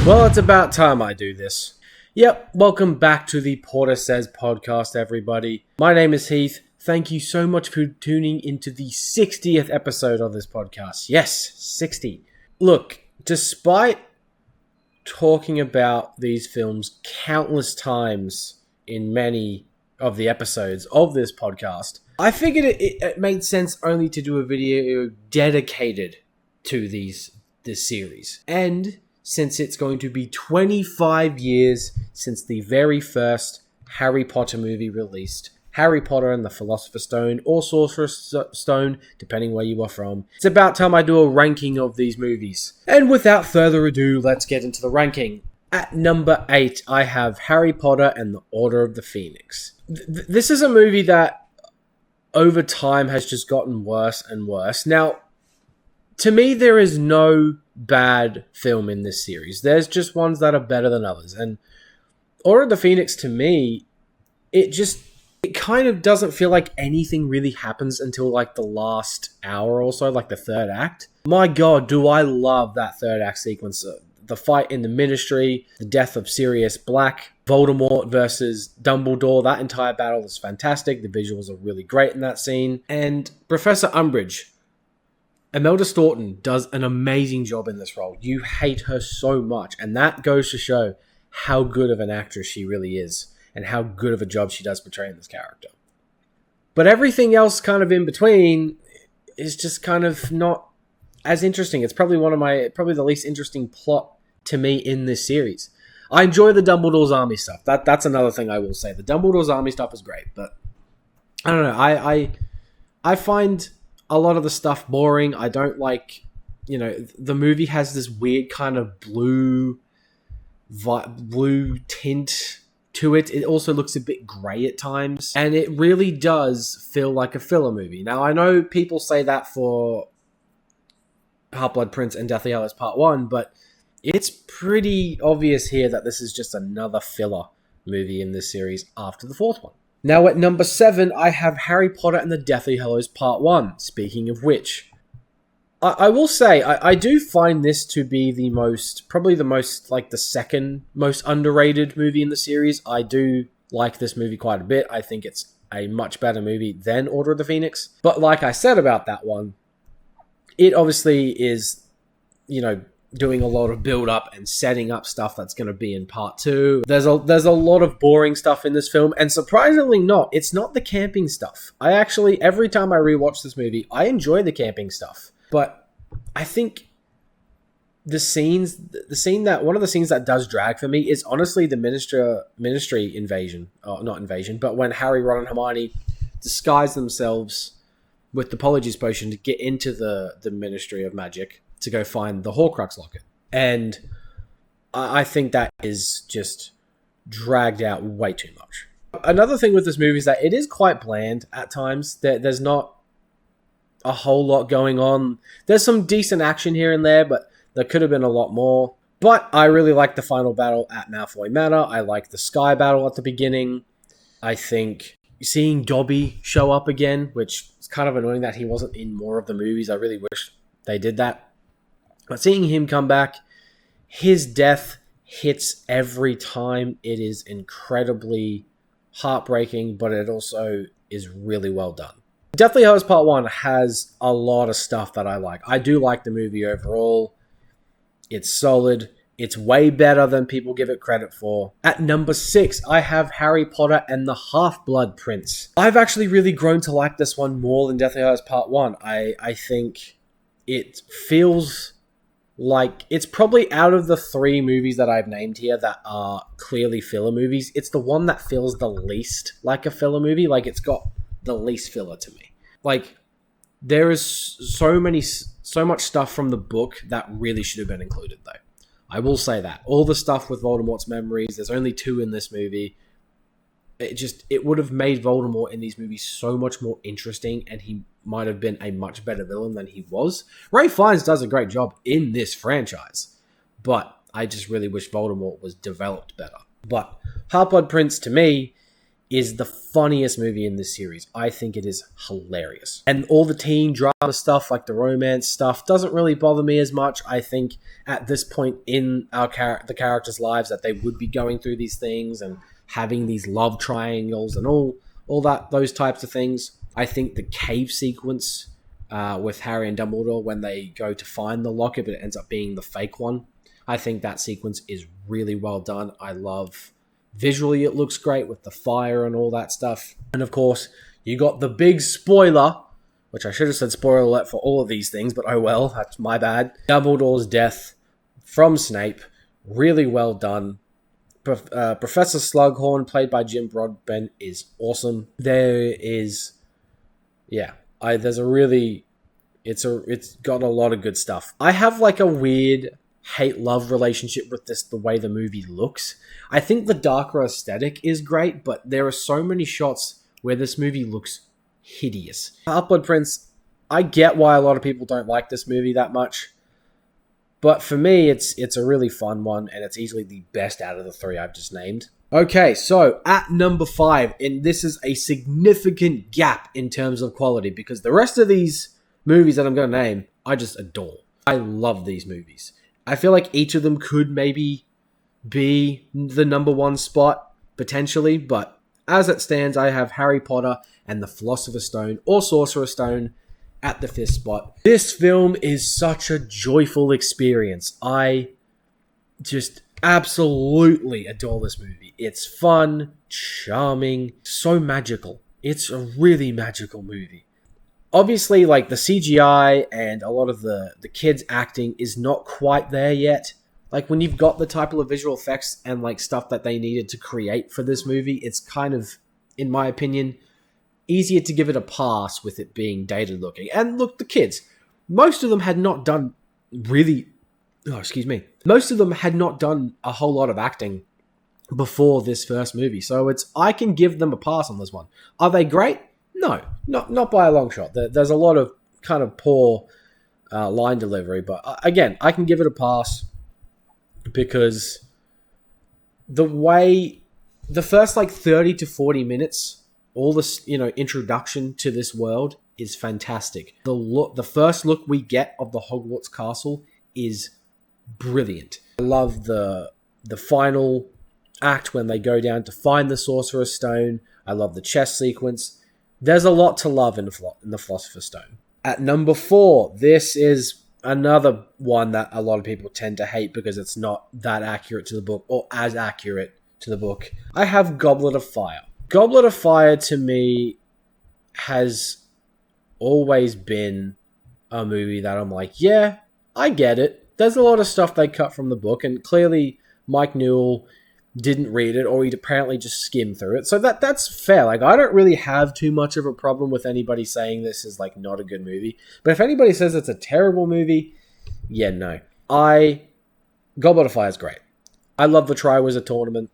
Well, it's about time I do this. Yep, welcome back to the Porter Says podcast, everybody. My name is Heath. Thank you so much for tuning into the 60th episode of this podcast. Yes, 60. Look, despite talking about these films countless times in many of the episodes of this podcast, I figured it made sense only to do a video dedicated to this series. And since it's going to be 25 years since the very first Harry Potter movie released, Harry Potter and the Philosopher's Stone, or Sorcerer's Stone, depending where you are from, it's about time I do a ranking of these movies. And without further ado, let's get into the ranking. At number 8, I have Harry Potter and the Order of the Phoenix. This is a movie that, over time, has just gotten worse and worse. Now, to me, there is no bad film in this series. There's just ones that are better than others. And Order of the Phoenix, to me, it kind of doesn't feel like anything really happens until like the last hour or so, like the third act. My God, do I love that third act sequence. The fight in the Ministry, the death of Sirius Black, Voldemort versus Dumbledore. That entire battle is fantastic. The visuals are really great in that scene. And Professor Umbridge, Imelda Staunton, does an amazing job in this role. You hate her so much, and that goes to show how good of an actress she really is and how good of a job she does portraying this character. But everything else kind of in between is just kind of not as interesting. It's probably probably the least interesting plot to me in this series. I enjoy the Dumbledore's Army stuff. That's another thing I will say. The Dumbledore's Army stuff is great, but I don't know. I find a lot of the stuff boring. I don't like, the movie has this weird kind of blue tint to it. It also looks a bit grey at times, and it really does feel like a filler movie. Now, I know people say that for Half-Blood Prince and Deathly Hallows Part 1, but it's pretty obvious here that this is just another filler movie in this series after the fourth one. Now at number 7, I have Harry Potter and the Deathly Hallows Part 1. Speaking of which, I will say, I do find this to be probably the second most underrated movie in the series. I do like this movie quite a bit. I think it's a much better movie than Order of the Phoenix. But like I said about that one, it obviously is, doing a lot of build-up and setting up stuff that's going to be in part 2. There's a lot of boring stuff in this film, and surprisingly it's not the camping stuff. I actually, every time I rewatch this movie, I enjoy the camping stuff. But I think one of the scenes that does drag for me is honestly the Ministry invasion. Oh, not invasion, but when Harry, Ron, and Hermione disguise themselves with the Polyjuice Potion to get into the Ministry of Magic to go find the Horcrux locket. And I think that is just dragged out way too much. Another thing with this movie is that it is quite bland at times. There's not a whole lot going on. There's some decent action here and there, but there could have been a lot more. But I really like the final battle at Malfoy Manor. I like the Sky battle at the beginning. I think seeing Dobby show up again, which is kind of annoying that he wasn't in more of the movies. I really wish they did that. But seeing him come back, his death hits every time. It is incredibly heartbreaking, but it also is really well done. Deathly Hallows Part 1 has a lot of stuff that I like. I do like the movie overall. It's solid. It's way better than people give it credit for. At number 6, I have Harry Potter and the Half-Blood Prince. I've actually really grown to like this one more than Deathly Hallows Part 1. I think it feels like it's probably out of the 3 movies that I've named here that are clearly filler movies, it's the one that feels the least like a filler movie. Like, it's got the least filler to me. Like, there is so much stuff from the book that really should have been included, though. I will say that. All the stuff with Voldemort's memories, there's only 2 in this movie. It would have made Voldemort in these movies so much more interesting, and he might have been a much better villain than he was. Ralph Fiennes does a great job in this franchise, but I just really wish Voldemort was developed better. But Half-Blood Prince, to me, is the funniest movie in this series. I think it is hilarious. And all the teen drama stuff, like the romance stuff, doesn't really bother me as much. I think at this point in the characters' lives that they would be going through these things and having these love triangles and all that, those types of things. I think the cave sequence with Harry and Dumbledore when they go to find the locket, but it ends up being the fake one. I think that sequence is really well done. I love... Visually, it looks great with the fire and all that stuff. And of course, you got the big spoiler, which I should have said spoiler alert for all of these things, but oh well, that's my bad. Dumbledore's death from Snape. Really well done. Professor Slughorn, played by Jim Broadbent, is awesome. There's got a lot of good stuff. I have like a weird hate-love relationship with the way the movie looks. I think the darker aesthetic is great, but there are so many shots where this movie looks hideous. Half-Blood Prince, I get why a lot of people don't like this movie that much, but for me, it's a really fun one, and it's easily the best out of the three I've just named. Okay, so at number 5, and this is a significant gap in terms of quality, because the rest of these movies that I'm going to name, I just adore. I love these movies. I feel like each of them could maybe be the number 1 spot, potentially, but as it stands, I have Harry Potter and the Philosopher's Stone, or Sorcerer's Stone, at the 5th spot. This film is such a joyful experience. I just absolutely adore this movie. It's fun, charming, so magical. It's a really magical movie. Obviously, like, the CGI and a lot of the kids' acting is not quite there yet. Like, when you've got the type of visual effects and, like, stuff that they needed to create for this movie, it's kind of, in my opinion, easier to give it a pass with it being dated looking. And look, the kids, most of them had not done most of them had not done a whole lot of acting before this first movie. So I can give them a pass on this one. Are they great? No, not by a long shot. There's a lot of kind of poor line delivery, but again, I can give it a pass because the first like 30 to 40 minutes, all this, introduction to this world is fantastic. The first look we get of the Hogwarts castle is brilliant. I love the final act when they go down to find the Sorcerer's Stone. I love the chess sequence. There's a lot to love in the Philosopher's Stone. At number 4, this is another one that a lot of people tend to hate because it's not that accurate to the book, or as accurate to the book. I have Goblet of Fire. Goblet of Fire, to me, has always been a movie that I'm like, yeah, I get it. There's a lot of stuff they cut from the book, and clearly Mike Newell didn't read it, or he'd apparently just skimmed through it. So that's fair. Like, I don't really have too much of a problem with anybody saying this is like not a good movie. But if anybody says it's a terrible movie, yeah, no. Goblet of Fire is great. I love the Triwizard Tournament.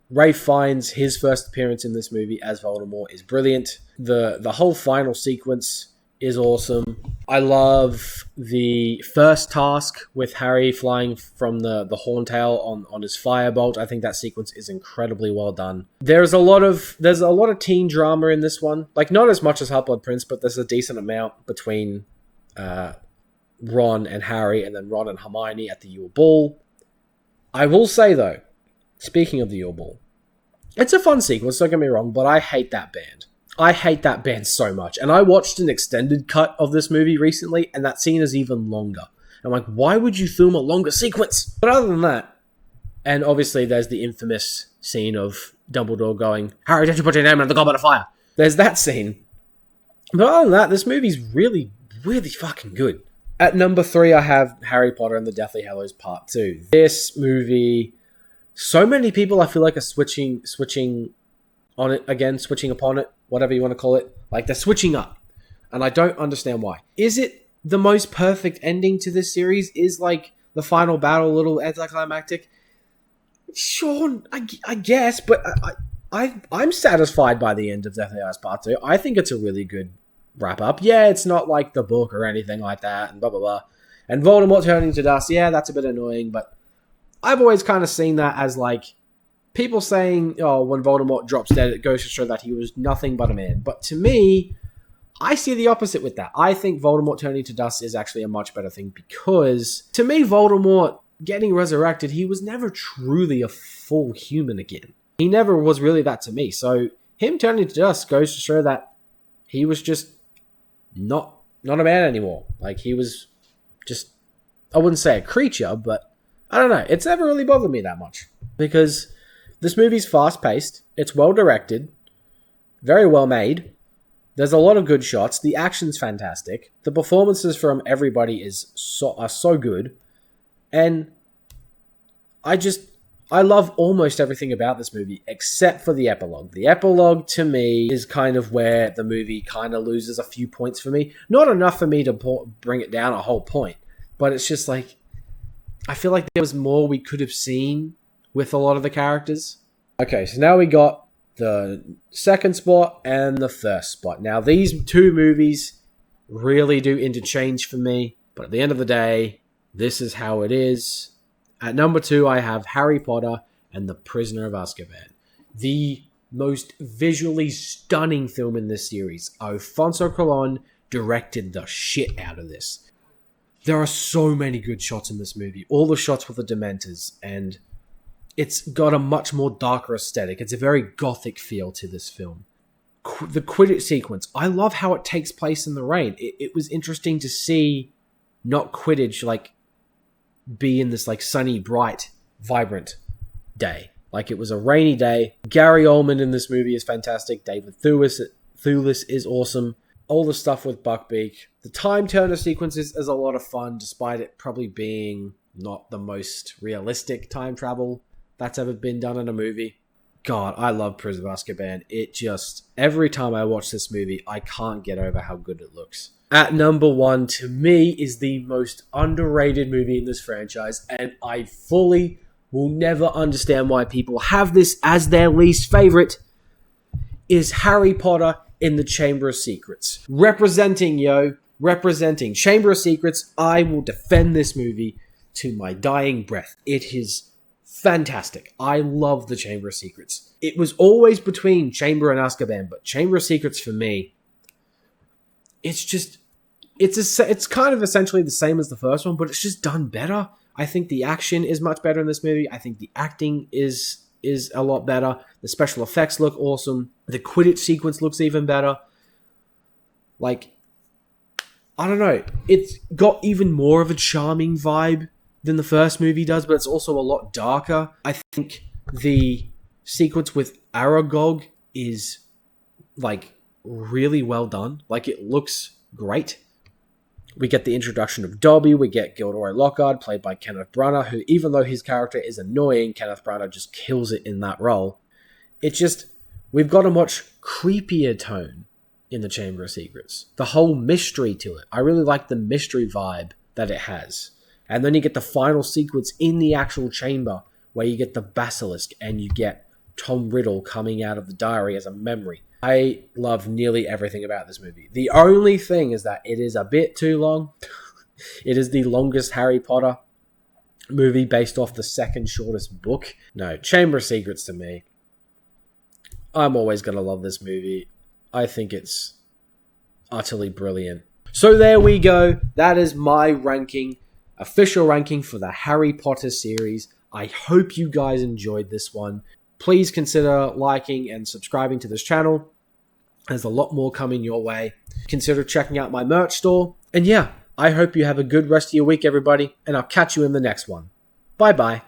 Ralph Fiennes, his first appearance in this movie as Voldemort is brilliant. The whole final sequence is awesome. I love the first task with Harry flying from the Horntail on his firebolt. I think that sequence is incredibly well done. There's a lot of teen drama in this one. Like, not as much as Half-Blood Prince, but there's a decent amount between Ron and Harry, and then Ron and Hermione at the Yule Ball. I will say, though, speaking of the Yule Ball, it's a fun sequence, don't get me wrong, but I hate that band. I hate that band so much. And I watched an extended cut of this movie recently, and that scene is even longer. I'm like, why would you film a longer sequence? But other than that, and obviously there's the infamous scene of Dumbledore going, Harry, don't you put your name on the Goblet of Fire? There's that scene. But other than that, this movie's really, really fucking good. At number 3, I have Harry Potter and the Deathly Hallows Part 2. This movie, so many people I feel like are switching on it again, switching upon it, whatever you want to call it. Like, they're switching up. And I don't understand why. Is it the most perfect ending to this series? Is, like, the final battle a little anticlimactic? Sure, I guess, but I'm satisfied by the end of Deathly Hallows Part 2. I think it's a really good wrap-up. Yeah, it's not like the book or anything like that, and blah, blah, blah. And Voldemort turning to dust, yeah, that's a bit annoying, but I've always kind of seen that as, like, people saying, oh, when Voldemort drops dead, it goes to show that he was nothing but a man. But to me, I see the opposite with that. I think Voldemort turning to dust is actually a much better thing because, to me, Voldemort getting resurrected, he was never truly a full human again. He never was really that to me. So him turning to dust goes to show that he was just not a man anymore. Like, he was just, I wouldn't say a creature, but I don't know. It's never really bothered me that much because this movie's fast-paced. It's well-directed, very well made. There's a lot of good shots. The action's fantastic. The performances from everybody are so good. And I love almost everything about this movie except for the epilogue. The epilogue, to me, is kind of where the movie kind of loses a few points for me. Not enough for me to bring it down a whole point. But it's just like, I feel like there was more we could have seen with a lot of the characters. Okay, so now we got the second spot and the first spot. Now, these two movies really do interchange for me. But at the end of the day, this is how it is. At number 2, I have Harry Potter and the Prisoner of Azkaban. The most visually stunning film in this series. Alfonso Cuarón directed the shit out of this. There are so many good shots in this movie. All the shots with the Dementors, and it's got a much more darker aesthetic. It's a very gothic feel to this film. The Quidditch sequence, I love how it takes place in the rain. It was interesting to see not Quidditch like be in this like sunny, bright, vibrant day. Like, it was a rainy day. Gary Oldman in this movie is fantastic. David Thewlis is awesome. All the stuff with Buckbeak. The Time Turner sequences is a lot of fun, despite it probably being not the most realistic time travel that's ever been done in a movie. God, I love Prisoner of Azkaban. It just, every time I watch this movie, I can't get over how good it looks. At number 1, to me, is the most underrated movie in this franchise, and I fully will never understand why people have this as their least favorite, is Harry Potter in the Chamber of Secrets. Representing Chamber of Secrets, I will defend this movie to my dying breath. It is fantastic. I love the Chamber of Secrets. It was always between Chamber and Azkaban, but Chamber of Secrets for me, it's kind of essentially the same as the first one, but it's just done better. I think the action is much better in this movie. I think the acting is a lot better. The special effects look awesome. The Quidditch sequence looks even better. Like, I don't know. It's got even more of a charming vibe than the first movie does, but it's also a lot darker. I think the sequence with Aragog is, like, really well done. Like, it looks great. We get the introduction of Dobby. We get Gilderoy Lockhart, played by Kenneth Branagh, who, even though his character is annoying, Kenneth Branagh just kills it in that role. It's just, we've got a much creepier tone in the Chamber of Secrets. The whole mystery to it. I really like the mystery vibe that it has. And then you get the final sequence in the actual chamber, where you get the basilisk and you get Tom Riddle coming out of the diary as a memory. I love nearly everything about this movie. The only thing is that it is a bit too long. It is the longest Harry Potter movie based off the second shortest book. No, Chamber of Secrets to me, I'm always going to love this movie. I think it's utterly brilliant. So there we go. That is my ranking, official ranking for the Harry Potter series. I hope you guys enjoyed this one. Please consider liking and subscribing to this channel. There's a lot more coming your way. Consider checking out my merch store. And yeah, I hope you have a good rest of your week, everybody, and I'll catch you in the next one. Bye-bye.